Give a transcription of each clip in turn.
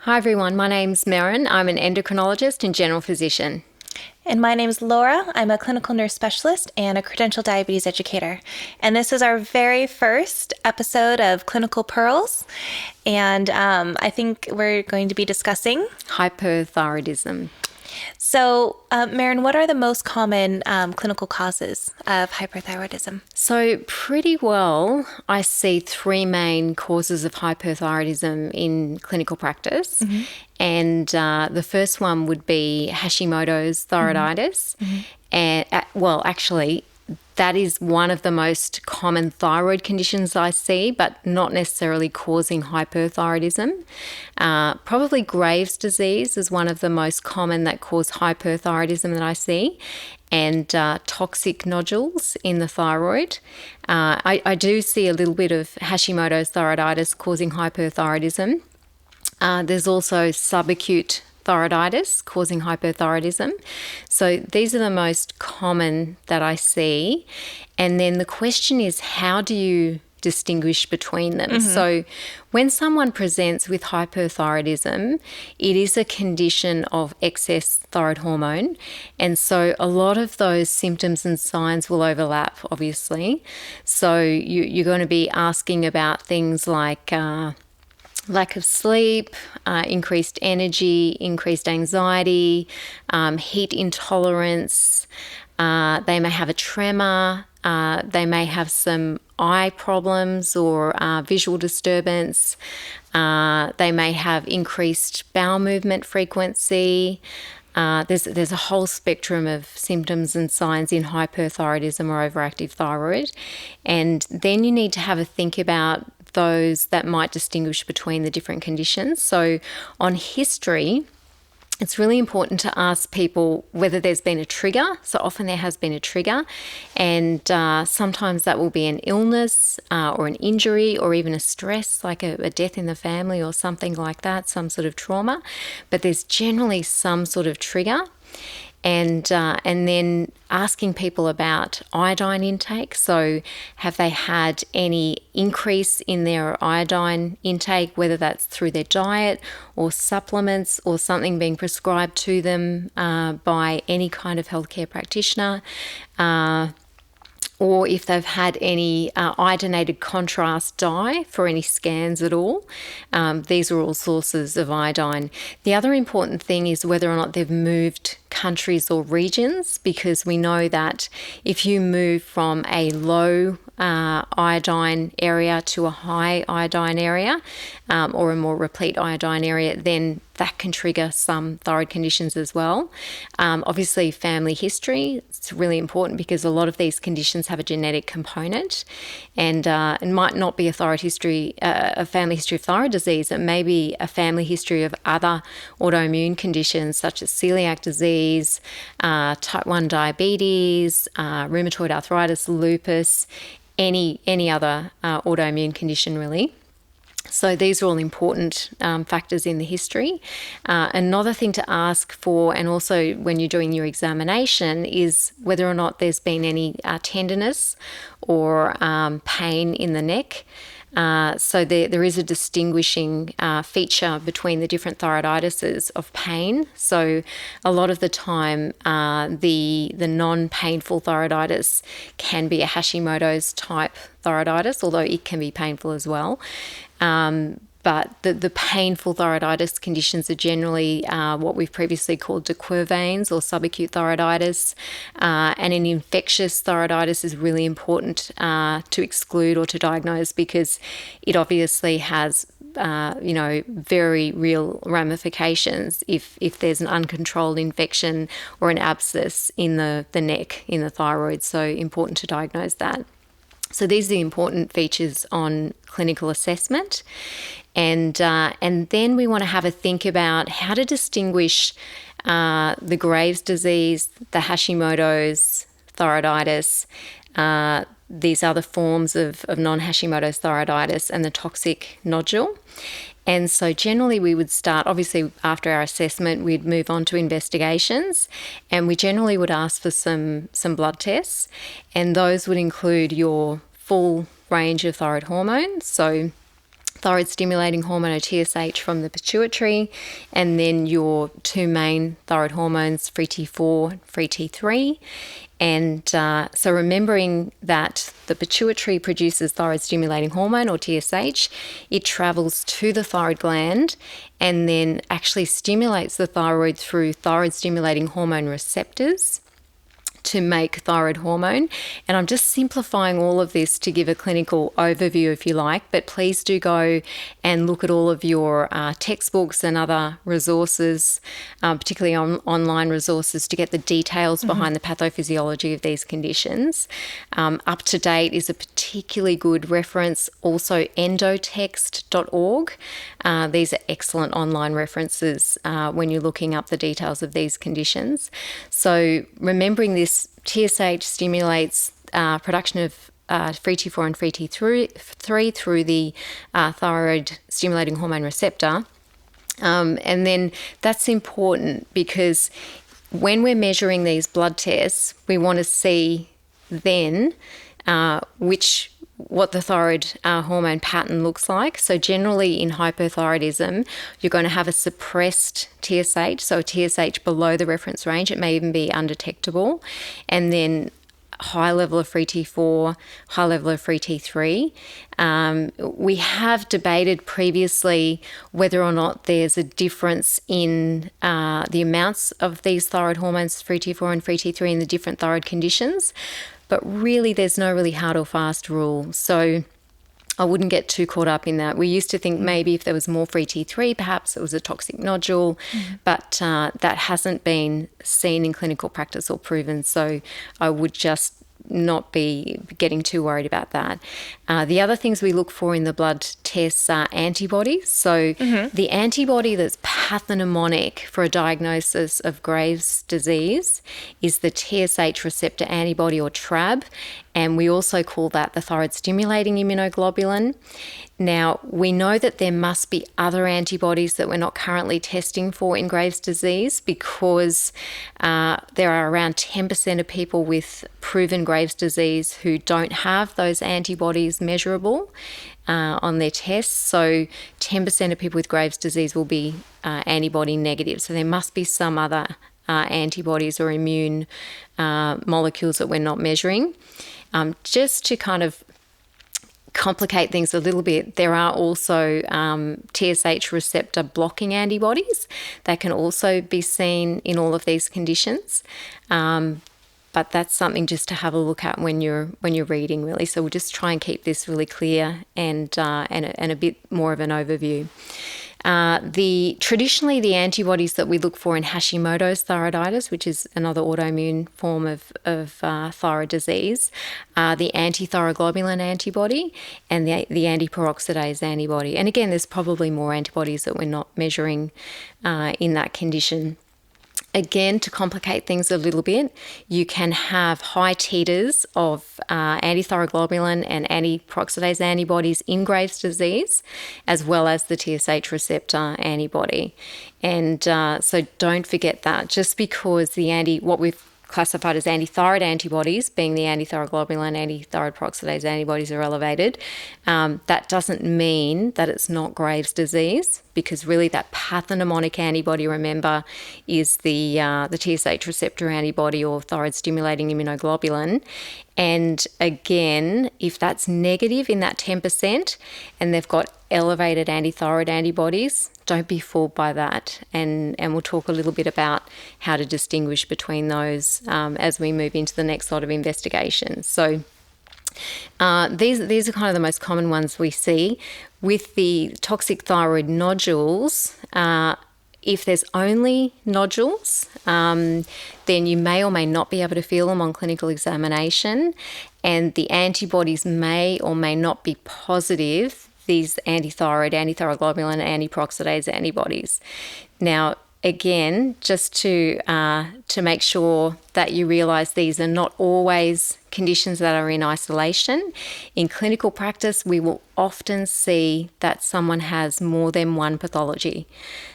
Hi everyone, my name's Merryn. I'm an endocrinologist and general physician. And my name is Laura. I'm a clinical nurse specialist and a credentialed diabetes educator. And this is our very first episode of Clinical Pearls. And I think we're going to be discussing Hyperthyroidism. So, Merryn, what are the most common clinical causes of hyperthyroidism? So pretty well, I see three main causes of hyperthyroidism in clinical practice. And the first one would be Hashimoto's thyroiditis. And actually, that is one of the most common thyroid conditions I see, but not necessarily causing hyperthyroidism. Probably Graves' disease is one of the most common that cause hyperthyroidism that I see, and toxic nodules in the thyroid. I do see a little bit of Hashimoto's thyroiditis causing hyperthyroidism. There's also subacute thyroiditis causing hyperthyroidism. So these are the most common that I see. And then the question is, how do you distinguish between them? So when someone presents with hyperthyroidism, it is a condition of excess thyroid hormone. And so a lot of those symptoms and signs will overlap, obviously. So you're going to be asking about things like lack of sleep, increased energy, increased anxiety, heat intolerance. They may have a tremor. They may have some eye problems or visual disturbance. They may have increased bowel movement frequency. There's a whole spectrum of symptoms and signs in hyperthyroidism or overactive thyroid. And then you need to have a think about those that might distinguish between the different conditions. So on history, it's really important to ask people whether there's been a trigger. So often there has been a trigger, and sometimes that will be an illness or an injury or even a stress, like a death in the family or something like that, some sort of trauma. But there's generally some sort of trigger. And then asking people about iodine intake. So have they had any increase in their iodine intake, whether that's through their diet or supplements or something being prescribed to them by any kind of healthcare practitioner, or if they've had any iodinated contrast dye for any scans at all. These are all sources of iodine. The other important thing is whether or not they've moved countries or regions, because we know that if you move from a low iodine area to a high iodine area or a more replete iodine area, then that can trigger some thyroid conditions as well. Obviously, family history is really important because a lot of these conditions have a genetic component, and it might not be a thyroid history, a family history of thyroid disease. It may be a family history of other autoimmune conditions such as celiac disease, type 1 diabetes, rheumatoid arthritis, lupus, any other autoimmune condition really. So these are all important factors in the history. Another thing to ask for, and also when you're doing your examination, is whether or not there's been any tenderness or pain in the neck. So there is a distinguishing feature between the different thyroiditis of pain. So a lot of the time, the non-painful thyroiditis can be a Hashimoto's type thyroiditis, although it can be painful as well. But the painful thyroiditis conditions are generally what we've previously called de Quervain's or subacute thyroiditis. And an infectious thyroiditis is really important to exclude or to diagnose, because it obviously has very real ramifications if there's an uncontrolled infection or an abscess in the neck, in the thyroid. So important to diagnose that. So these are the important features on clinical assessment. And then we want to have a think about how to distinguish the Graves' disease, the Hashimoto's thyroiditis, these other forms of non-Hashimoto's thyroiditis, and the toxic nodule. And so generally we would start, obviously after our assessment, we'd move on to investigations, and we generally would ask for some blood tests, and those would include your full range of thyroid hormones. So thyroid stimulating hormone or TSH from the pituitary, and then your two main thyroid hormones, free T4, free T3. And so remembering that the pituitary produces thyroid stimulating hormone or TSH, it travels to the thyroid gland and then actually stimulates the thyroid through thyroid stimulating hormone receptors to make thyroid hormone. And I'm just simplifying all of this to give a clinical overview, if you like, but please do go and look at all of your textbooks and other resources, particularly online resources, to get the details behind the pathophysiology of these conditions. Up to Date is a particularly good reference, also endotext.org. These are excellent online references when you're looking up the details of these conditions. So remembering this, TSH stimulates production of free T4 and free T3 through the thyroid stimulating hormone receptor. And then that's important because when we're measuring these blood tests, we want to see then what the thyroid hormone pattern looks like. So generally in hypothyroidism, you're going to have a suppressed TSH, so a TSH below the reference range. It may even be undetectable. And then high level of free T4, high level of free T3. We have debated previously whether or not there's a difference in the amounts of these thyroid hormones, free T4 and free T3, in the different thyroid conditions. But really, there's no really hard or fast rule. So I wouldn't get too caught up in that. We used to think maybe if there was more free T3, perhaps it was a toxic nodule, but that hasn't been seen in clinical practice or proven. So I would just not be getting too worried about that. The other things we look for in the blood tests are antibodies. So the antibody that's pathognomonic for a diagnosis of Graves' disease is the TSH receptor antibody, or TRAB, and we also call that the thyroid stimulating immunoglobulin. Now, we know that there must be other antibodies that we're not currently testing for in Graves' disease because there are around 10% of people with proven Graves' disease who don't have those antibodies measurable on their tests. So 10% of people with Graves' disease will be antibody negative. So there must be some other antibodies or immune molecules that we're not measuring. Just to kind of complicate things a little bit, there are also TSH receptor blocking antibodies that can also be seen in all of these conditions. But that's something just to have a look at when you're reading, really. So we'll just try and keep this really clear and a bit more of an overview. Traditionally, the antibodies that we look for in Hashimoto's thyroiditis, which is another autoimmune form of thyroid disease, are the antithyroglobulin antibody and the antiperoxidase antibody. And again, there's probably more antibodies that we're not measuring in that condition. Again, to complicate things a little bit, you can have high titers of antithyroglobulin and antiperoxidase antibodies in Graves' disease, as well as the TSH receptor antibody. And so don't forget that. Just because what we've classified as antithyroid antibodies, being the antithyroglobulin, antithyroid peroxidase antibodies, are elevated, that doesn't mean that it's not Graves' disease, because really that pathognomonic antibody, remember, is the TSH receptor antibody, or thyroid stimulating immunoglobulin. And again, if that's negative in that 10% and they've got elevated antithyroid antibodies, don't be fooled by that. And we'll talk a little bit about how to distinguish between those as we move into the next lot of investigations. So these are kind of the most common ones we see. With the toxic thyroid nodules, if there's only nodules, then you may or may not be able to feel them on clinical examination, and the antibodies may or may not be positive, these antithyroid, antithyroglobulin, antiperoxidase antibodies. Now, again, just to make sure that you realise these are not always conditions that are in isolation. In clinical practice, we will often see that someone has more than one pathology.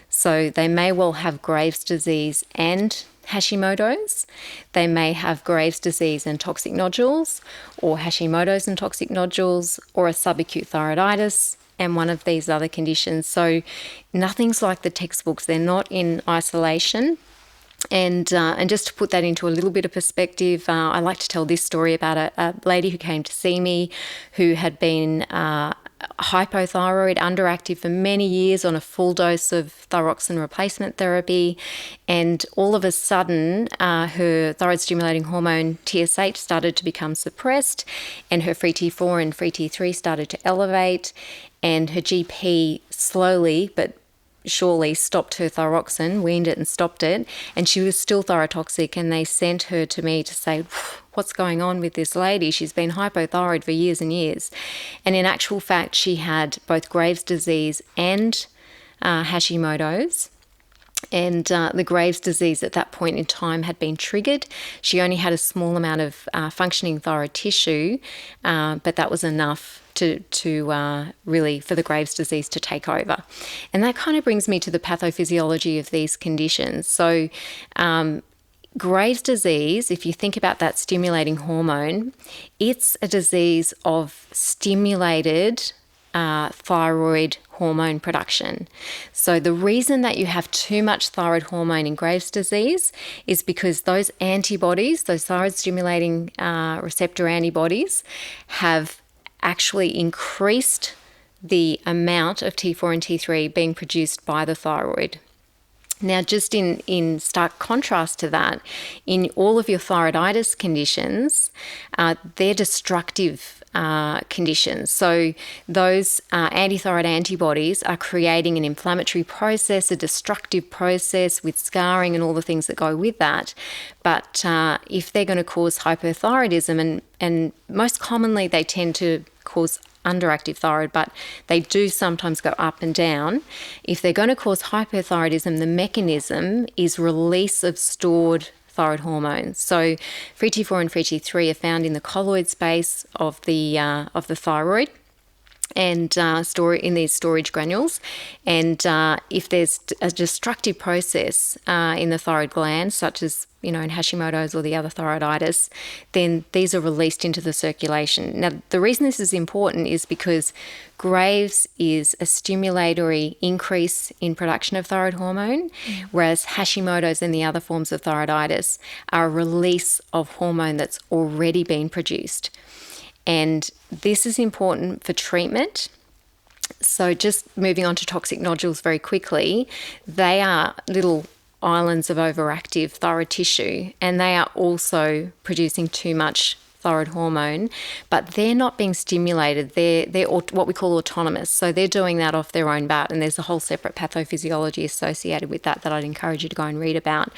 So they may well have Graves' disease and Hashimoto's. They may have Graves' disease and toxic nodules, or Hashimoto's and toxic nodules, or a subacute thyroiditis and one of these other conditions. So nothing's like the textbooks. They're not in isolation. And just to put that into a little bit of perspective, I like to tell this story about a lady who came to see me who had been hypothyroid, underactive for many years on a full dose of thyroxine replacement therapy. And all of a sudden, her thyroid stimulating hormone TSH started to become suppressed, and her free T4 and free T3 started to elevate. And her GP slowly but surely stopped her thyroxine, weaned it and stopped it, and she was still thyrotoxic, and they sent her to me to say, what's going on with this lady? She's been hypothyroid for years and years. And in actual fact, she had both Graves' disease and Hashimoto's. And the Graves' disease at that point in time had been triggered. She only had a small amount of functioning thyroid tissue, but that was enough to really for the Graves' disease to take over. And that kind of brings me to the pathophysiology of these conditions. So Graves' disease, if you think about that stimulating hormone, it's a disease of stimulated thyroid hormone production. So the reason that you have too much thyroid hormone in Graves' disease is because those antibodies, those thyroid stimulating receptor antibodies, have actually increased the amount of T4 and T3 being produced by the thyroid. Now, just in stark contrast to that, in all of your thyroiditis conditions, they're destructive conditions. So those antithyroid antibodies are creating an inflammatory process, a destructive process with scarring and all the things that go with that. But if they're going to cause hypothyroidism, and most commonly they tend to cause underactive thyroid, but they do sometimes go up and down. If they're going to cause hypothyroidism, the mechanism is release of stored thyroid hormones. So free T4 and free T3 are found in the colloid space of the thyroid and store in these storage granules. And if there's a destructive process in the thyroid gland, such as in Hashimoto's or the other thyroiditis, then these are released into the circulation. Now, the reason this is important is because Graves is a stimulatory increase in production of thyroid hormone, whereas Hashimoto's and the other forms of thyroiditis are a release of hormone that's already been produced. And this is important for treatment. So just moving on to toxic nodules very quickly, they are little islands of overactive thyroid tissue, and they are also producing too much thyroid hormone, but they're not being stimulated. They're what we call autonomous. So they're doing that off their own bat, and there's a whole separate pathophysiology associated with that I'd encourage you to go and read about.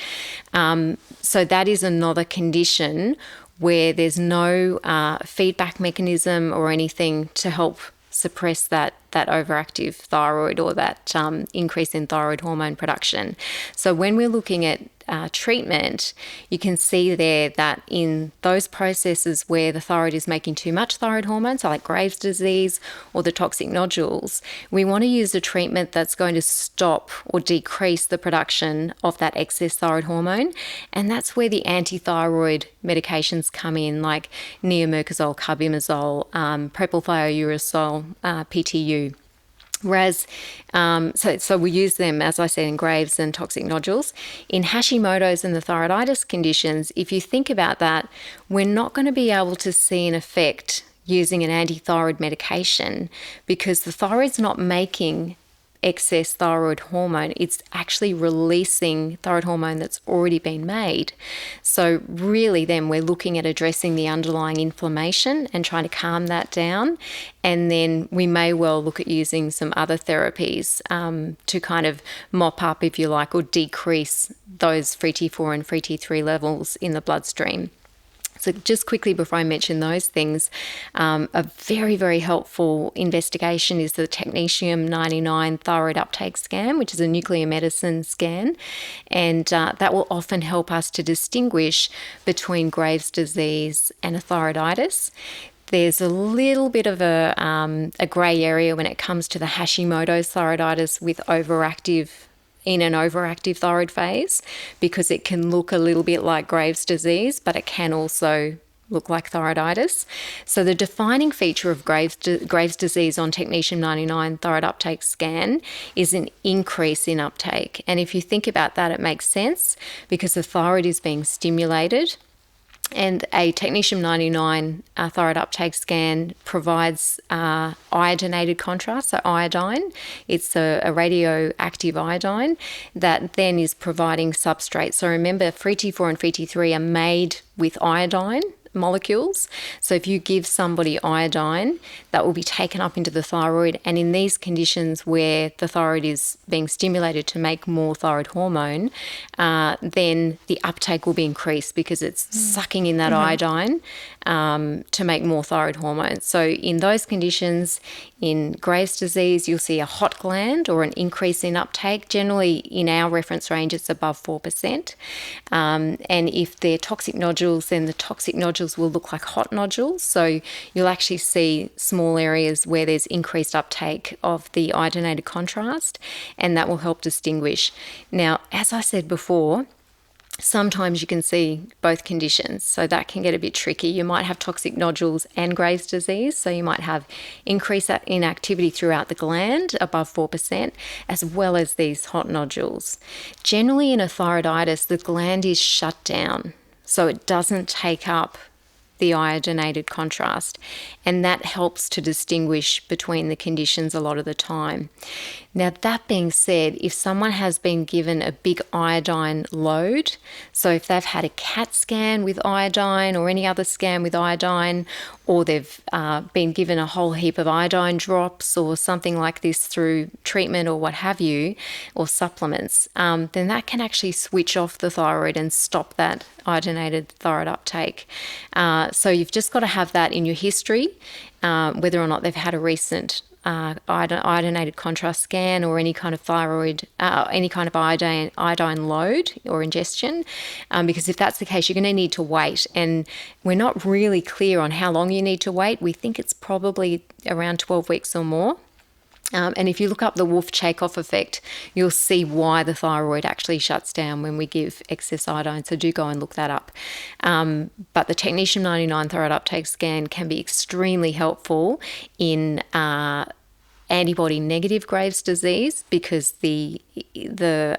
So that is another condition where there's no feedback mechanism or anything to help suppress that overactive thyroid or that increase in thyroid hormone production. So when we're looking at treatment, you can see there that in those processes where the thyroid is making too much thyroid hormone, so like Graves' disease or the toxic nodules, we want to use a treatment that's going to stop or decrease the production of that excess thyroid hormone. And that's where the antithyroid medications come in, like neomercazole, carbimazole, propylthiouracil, PTU. Whereas, so we use them, as I said, in Graves and toxic nodules. In Hashimoto's and the thyroiditis conditions, if you think about that, we're not going to be able to see an effect using an antithyroid medication because the thyroid's not making excess thyroid hormone. It's actually releasing thyroid hormone that's already been made. So really then we're looking at addressing the underlying inflammation and trying to calm that down. And then we may well look at using some other therapies to kind of mop up, if you like, or decrease those free T4 and free T3 levels in the bloodstream. So just quickly before I mention those things, a very, very helpful investigation is the technetium-99 thyroid uptake scan, which is a nuclear medicine scan. And that will often help us to distinguish between Graves' disease and a thyroiditis. There's a little bit of a grey area when it comes to the Hashimoto's thyroiditis with in an overactive thyroid phase, because it can look a little bit like Graves' disease, but it can also look like thyroiditis. So the defining feature of Graves' disease on technetium 99 thyroid uptake scan is an increase in uptake. And if you think about that, it makes sense because the thyroid is being stimulated. And a technetium 99 thyroid uptake scan provides iodinated contrast, so iodine. It's a radioactive iodine that then is providing substrate. So remember, free T4 and free T3 are made with iodine molecules. So if you give somebody iodine, that will be taken up into the thyroid. And in these conditions where the thyroid is being stimulated to make more thyroid hormone, then the uptake will be increased because it's sucking in that iodine to make more thyroid hormone. So in those conditions, in Graves' disease, you'll see a hot gland or an increase in uptake. Generally, in our reference range, it's above 4%. And if they're toxic nodules, then the toxic nodules will look like hot nodules. So you'll actually see small areas where there's increased uptake of the iodinated contrast, and that will help distinguish. Now, as I said before, sometimes you can see both conditions, so that can get a bit tricky. You might have toxic nodules and Graves' disease, so you might have increased inactivity throughout the gland above 4%, as well as these hot nodules. Generally in a thyroiditis, the gland is shut down, so it doesn't take up the iodinated contrast, and that helps to distinguish between the conditions a lot of the time. Now, that being said, if someone has been given a big iodine load, so if they've had a CAT scan with iodine or any other scan with iodine, or they've been given a whole heap of iodine drops or something like this through treatment or what have you, or supplements, then that can actually switch off the thyroid and stop that iodinated thyroid uptake. So you've just got to have that in your history, whether or not they've had a recent iodinated contrast scan or any kind of thyroid, any kind of iodine load or ingestion, because if that's the case, you're going to need to wait. And we're not really clear on how long you need to wait. We think it's probably around 12 weeks or more. And if you look up the Wolff-Chaikoff effect, you'll see why the thyroid actually shuts down when we give excess iodine. So do go and look that up. But the technetium 99 thyroid uptake scan can be extremely helpful in antibody negative Graves' disease because the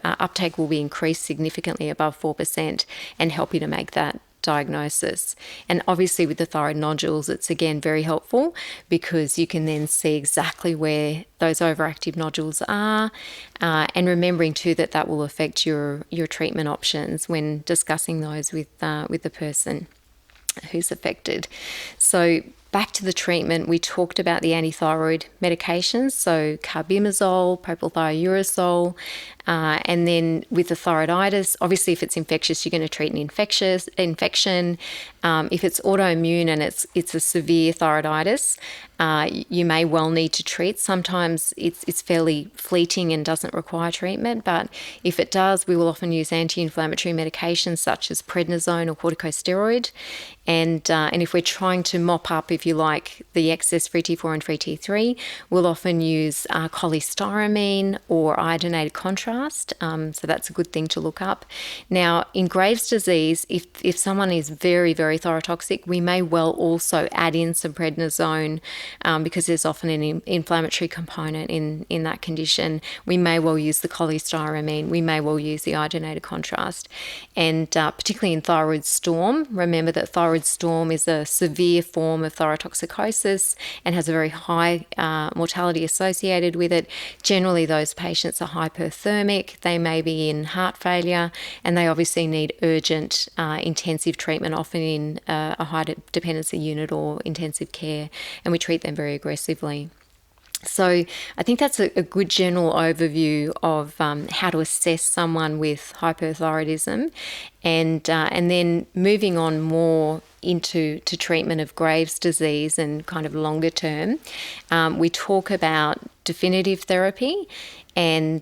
uptake will be increased significantly above 4% and help you to make that diagnosis. And obviously with the thyroid nodules, it's again very helpful because you can then see exactly where those overactive nodules are, and remembering too that will affect your treatment options when discussing those with the person who's affected. So back to the treatment, we talked about the antithyroid medications, so carbimazole, propylthiouracil, and then with the thyroiditis, obviously if it's infectious, you're going to treat an infection. If it's autoimmune and it's a severe thyroiditis, you may well need to treat. Sometimes it's fairly fleeting and doesn't require treatment, but if it does, we will often use anti-inflammatory medications such as prednisone or corticosteroid. And if we're trying to mop up, if you like, the excess free T4 and free T3, we'll often use cholestyramine or iodinated contrast. So that's a good thing to look up. Now, in Graves' disease, if someone is very, very thyrotoxic, we may well also add in some prednisone because there's often an inflammatory component in that condition. We may well use the cholestyramine. We may well use the iodinated contrast. And particularly in thyroid storm, remember that thyroid storm is a severe form of thyrotoxicosis and has a very high mortality associated with it. Generally, those patients are hyperthermic. They may be in heart failure, and they obviously need urgent intensive treatment, often in a high dependency unit or intensive care, and we treat them very aggressively. So I think that's a good general overview of how to assess someone with hyperthyroidism, and then moving on more into treatment of Graves' disease and kind of longer term, we talk about definitive therapy, and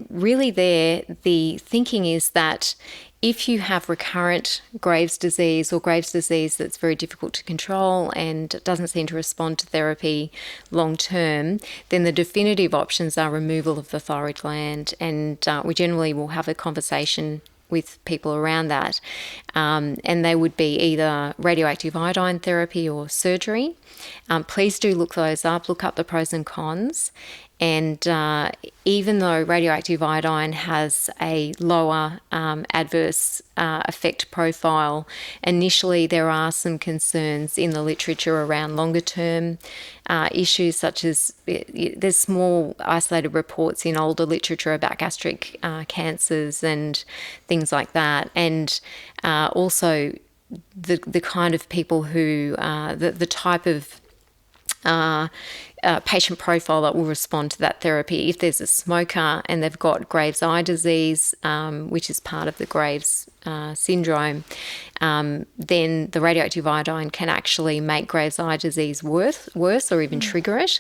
really there the thinking is that if you have recurrent Graves' disease or Graves' disease that's very difficult to control and doesn't seem to respond to therapy long term, then the definitive options are removal of the thyroid gland. And we generally will have a conversation with people around that. And they would be either radioactive iodine therapy or surgery. Please do look those up, look up the pros and cons. And even though radioactive iodine has a lower adverse effect profile, initially there are some concerns in the literature around longer term issues, such as there's small isolated reports in older literature about gastric cancers and things like that. And also the kind of people who, the type of patient profile that will respond to that therapy. If there's a smoker and they've got Graves' eye disease, which is part of the Graves syndrome, then the radioactive iodine can actually make Graves' eye disease worse or even trigger it,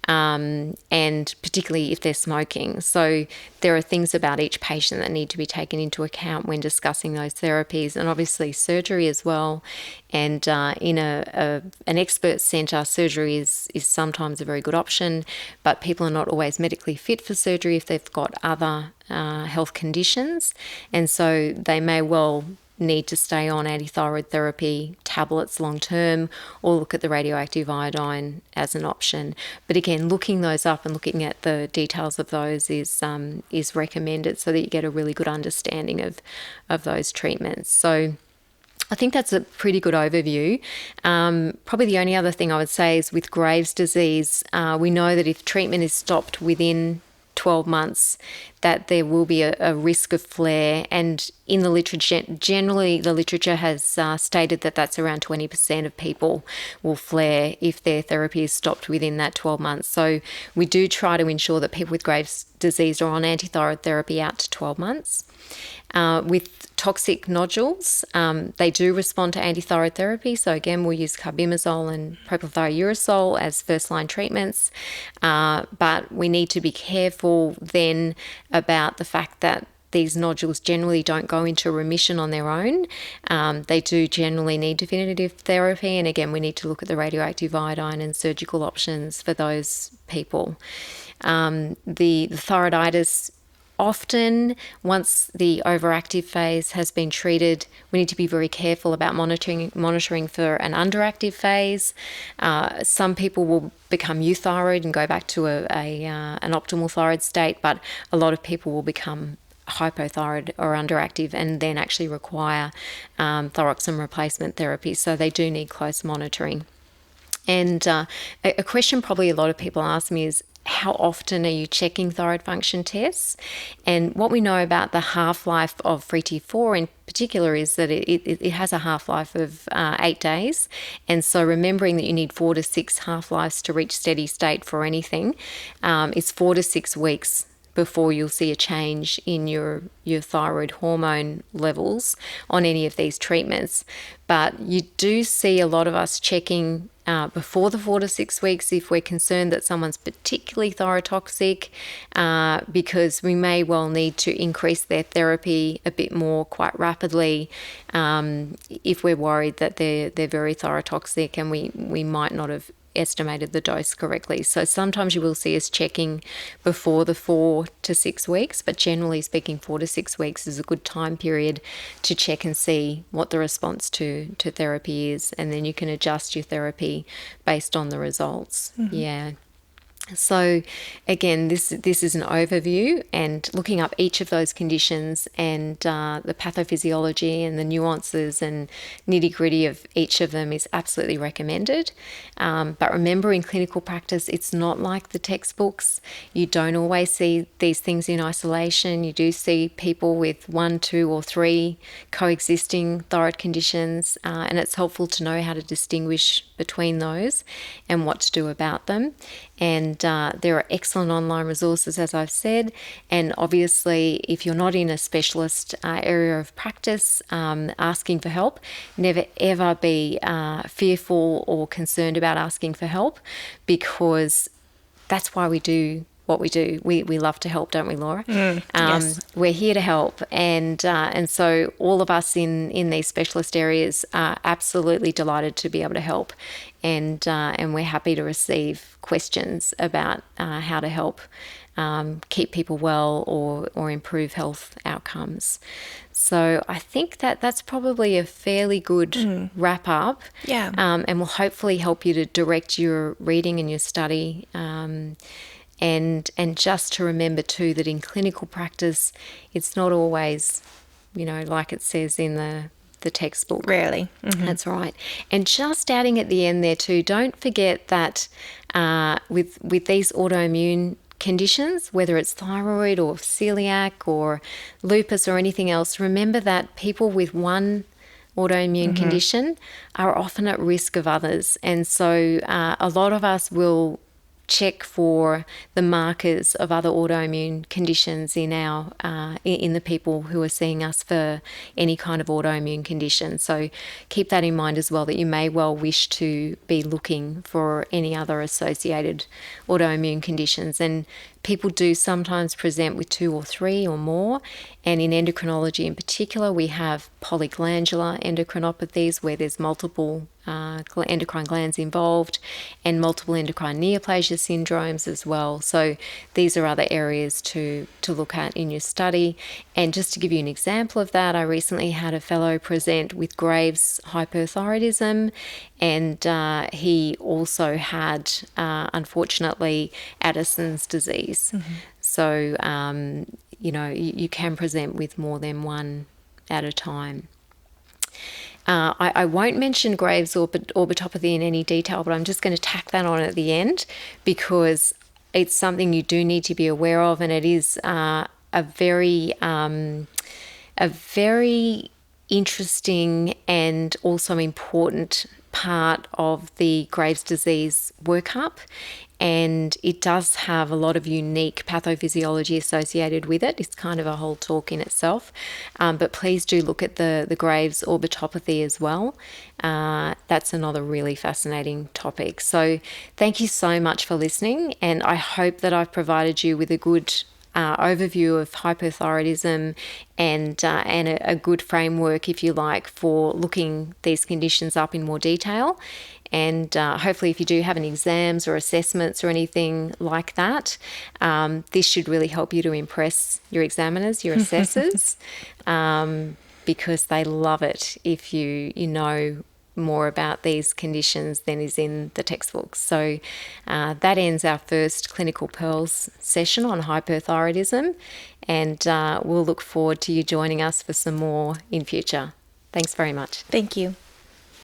and particularly if they're smoking. So there are things about each patient that need to be taken into account when discussing those therapies, and obviously surgery as well. And in an expert centre, surgery is sometimes a very good option, but people are not always medically fit for surgery if they've got other health conditions, and so they may well need to stay on antithyroid therapy tablets long term, or look at the radioactive iodine as an option. But again, looking those up and looking at the details of those is recommended, so that you get a really good understanding of those treatments. So I think that's a pretty good overview. Probably the only other thing I would say is with Graves' disease, we know that if treatment is stopped within 12 months, that there will be a risk of flare. And in the literature, generally the literature has stated that that's around 20% of people will flare if their therapy is stopped within that 12 months. So we do try to ensure that people with Graves' disease are on antithyroid therapy out to 12 months. With toxic nodules, they do respond to antithyroid therapy. So again, we'll use carbimazole and propylthiouracil as first-line treatments. But we need to be careful then about the fact that these nodules generally don't go into remission on their own. They do generally need definitive therapy. And again, we need to look at the radioactive iodine and surgical options for those people. The thyroiditis, often, once the overactive phase has been treated, we need to be very careful about monitoring for an underactive phase. Some people will become euthyroid and go back to an optimal thyroid state, but a lot of people will become hypothyroid or underactive and then actually require thyroxine replacement therapy. So they do need close monitoring. And a question probably a lot of people ask me is, how often are you checking thyroid function tests? And what we know about the half-life of free T4 in particular is that it has a half-life of 8 days. And so remembering that you need 4 to 6 half-lives to reach steady state for anything, it's 4 to 6 weeks before you'll see a change in your thyroid hormone levels on any of these treatments. But you do see a lot of us checking before the 4 to 6 weeks if we're concerned that someone's particularly thyrotoxic, because we may well need to increase their therapy a bit more quite rapidly if we're worried that they're very thyrotoxic and we might not have estimated the dose correctly. So sometimes you will see us checking before the 4 to 6 weeks, but generally speaking 4 to 6 weeks is a good time period to check and see what the response to therapy is, and then you can adjust your therapy based on the results. Yeah. So again, this is an overview, and looking up each of those conditions and the pathophysiology and the nuances and nitty-gritty of each of them is absolutely recommended. But remember, in clinical practice, it's not like the textbooks. You don't always see these things in isolation. You do see people with 1, 2, or 3 coexisting thyroid conditions, and it's helpful to know how to distinguish between those and what to do about them. And there are excellent online resources, as I've said. And obviously, if you're not in a specialist area of practice, asking for help, never ever be fearful or concerned about asking for help, because that's why we do what we do. We love to help, don't we, Laura? Yes. We're here to help, and so all of us in these specialist areas are absolutely delighted to be able to help, and we're happy to receive questions about how to help keep people well or improve health outcomes. So I think that's probably a fairly good wrap up. Yeah. And will hopefully help you to direct your reading and your study. And just to remember too that in clinical practice, it's not always, like it says in the textbook. Rarely. That's right. And just adding at the end there too, don't forget that with these autoimmune conditions, whether it's thyroid or celiac or lupus or anything else, remember that people with one autoimmune condition are often at risk of others. And so a lot of us will check for the markers of other autoimmune conditions in our in the people who are seeing us for any kind of autoimmune condition. So keep that in mind as well, that you may well wish to be looking for any other associated autoimmune conditions. And people do sometimes present with 2 or 3 or more. And in endocrinology in particular, we have polyglandular endocrinopathies where there's multiple endocrine glands involved, and multiple endocrine neoplasia syndromes as well. So these are other areas to look at in your study. And just to give you an example of that, I recently had a fellow present with Graves' hyperthyroidism, and he also had, unfortunately, Addison's disease. So, you can present with more than one at a time. I won't mention Graves' orbitopathy in any detail, but I'm just going to tack that on at the end because it's something you do need to be aware of, and it is a very interesting and also important part of the Graves' disease workup. And it does have a lot of unique pathophysiology associated with it. It's kind of a whole talk in itself. But please do look at the Graves' orbitopathy as well. That's another really fascinating topic. So thank you so much for listening. And I hope that I've provided you with a good overview of hypothyroidism and a good framework, if you like, for looking these conditions up in more detail. And hopefully if you do have any exams or assessments or anything like that, this should really help you to impress your examiners, your assessors, because they love it if you know more about these conditions than is in the textbooks. So that ends our first Clinical Pearls session on hyperthyroidism, and we'll look forward to you joining us for some more in future. Thanks very much. Thank you.